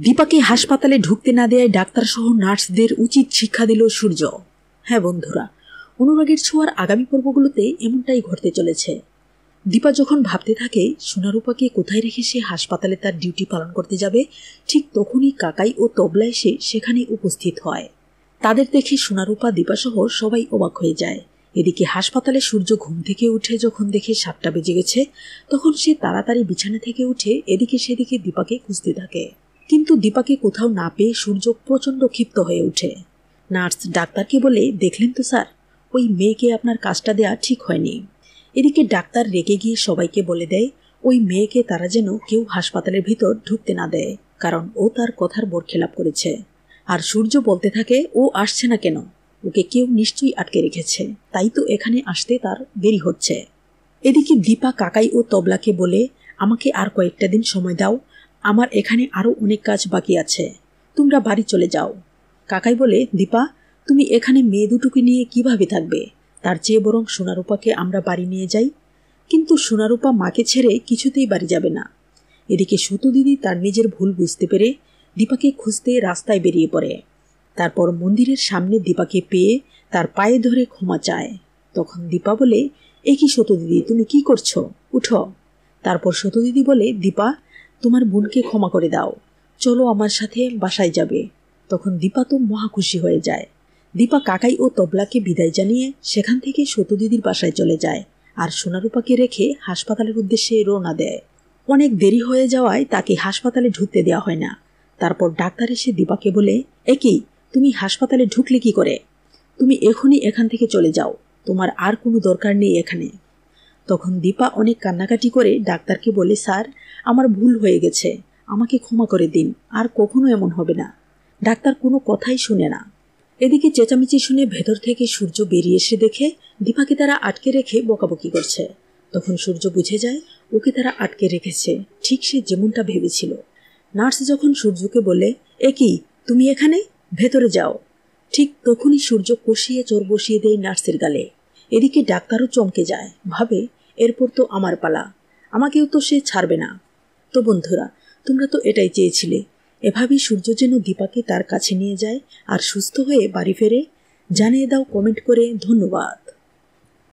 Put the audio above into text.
দীপাকে হাসপাতালে ঢুকতে না দেয় ডাক্তার সহ নার্সদের উচিত শিক্ষা দিল সূর্য। হ্যাঁ বন্ধুরা, অনুরাগের ছোঁয়ার আগামী পর্বগুলোতে এমনটাই ঘটতে চলেছে। দীপা যখন ভাবতে থাকে সোনারূপাকে কোথায় রেখে সে হাসপাতালে তার ডিউটি পালন করতে যাবে, ঠিক তখনই কাকাই ও তবলা এসে সেখানে উপস্থিত হয়। তাদের দেখে সোনারূপা, দীপা সহ সবাই অবাক হয়ে যায়। এদিকে হাসপাতালে সূর্য ঘুম থেকে উঠে যখন দেখে 7টা বেজে গেছে, তখন সে তাড়াতাড়ি বিছানা থেকে উঠে এদিকে সেদিকে দীপাকে খুঁজতে থাকে। কিন্তু দীপাকে কোথাও না পেয়ে সূর্য প্রচণ্ড ক্ষিপ্ত হয়ে ওঠে। নার্স ডাক্তারকে বলে, দেখলেন তো স্যার, ওই মেয়েকে আপনার কাজটা দেয়া ঠিক হয়নি। এদিকে ডাক্তার রেগে গিয়ে সবাইকে বলে দেয় ওই মেয়েকে তারা যেন কেউ হাসপাতালের ভিতর ঢুকতে না দেয়, কারণ ও তার কথার বরখেলাপ করেছে। আর সূর্য বলতে থাকে ও আসছে না কেন, ওকে কেউ নিশ্চয়ই আটকে রেখেছে, তাই তো এখানে আসতে তার দেরি হচ্ছে। এদিকে দীপা কাকাই ও তবলাকে বলে, আমাকে আর কয়েকটা দিন সময় দাও, আমার এখানে আরও অনেক কাজ বাকি আছে, তোমরা বাড়ি চলে যাও। কাকাই বলে, দীপা তুমি এখানে মেয়ে দুটোকে নিয়ে কিভাবে থাকবে, তার চেয়ে বরং সোনারূপাকে আমরা বাড়ি নিয়ে যাই। কিন্তু সোনারূপা মাকে ছেড়ে কিছুতেই বাড়ি যাবে না। এদিকে সুতু দিদি তার নিজের ভুল বুঝতে পেরে দীপাকে খুঁজতে রাস্তায় বেরিয়ে পড়ে। তারপর মন্দিরের সামনে দীপাকে পেয়ে তার পায়ে ধরে ক্ষমা চায়। তখন দীপা বলে, এ কি সতু দিদি, তুমি কি করছো, উঠো। তারপর সতু দিদি বলে, দীপা তোমার বোনকে ক্ষমা করে দাও, চলো আমার সাথে বাসায় যাবে। তখন দীপা তো মহা খুশি হয়ে যায়। দীপা কাকাই ও তবলাকে বিদায় জানিয়ে সেখান থেকে সতু দিদির বাসায় চলে যায়, আর সোনারূপাকে রেখে হাসপাতালের উদ্দেশ্যে রওনা দেয়। অনেক দেরি হয়ে যাওয়ায় তাকে হাসপাতালে ঢুকতে দেওয়া হয় না। তারপর ডাক্তার এসে দীপাকে বলে, একই তুমি হাসপাতালে ঢুকলে কি করে, তুমি এখনই এখান থেকে চলে যাও, তোমার আর কোনো দরকার নেই এখানে। তখন দীপা অনেক কান্নাকাটি করে ডাক্তারকে বলে, স্যার আমার ভুল হয়ে গেছে, আমাকে ক্ষমা করে দিন, আর কখনো এমন হবে না। ডাক্তার কোনো কথাই শুনে না। এদিকে চেঁচামেচি শুনে ভেতর থেকে সূর্য বেরিয়ে এসে দেখে দীপাকে তারা আটকে রেখে বকাবকি করছে। তখন সূর্য বুঝে যায় ওকে তারা আটকে রেখেছে, ঠিক সে যেমনটা ভেবেছিল। নার্স যখন সূর্যকে বলে, একই তুমি এখানে, ভেতরে যাও, ঠিক তখনই সূর্য কষিয়ে চোর বসিয়ে দেয় নার্সের গালে। এদিকে ডাক্তারও চমকে যায়, ভাবে এরপর তো আমার পালা, আমাকেও তো সে ছাড়বে না। তো বন্ধুরা, তোমরা তো এটাই চেয়েছিলে, এভাবেই সূর্য যেন দীপাকে তার কাছে নিয়ে যায় আর সুস্থ হয়ে বাড়ি ফেরে। জানিয়ে দাও কমেন্ট করে। ধন্যবাদ।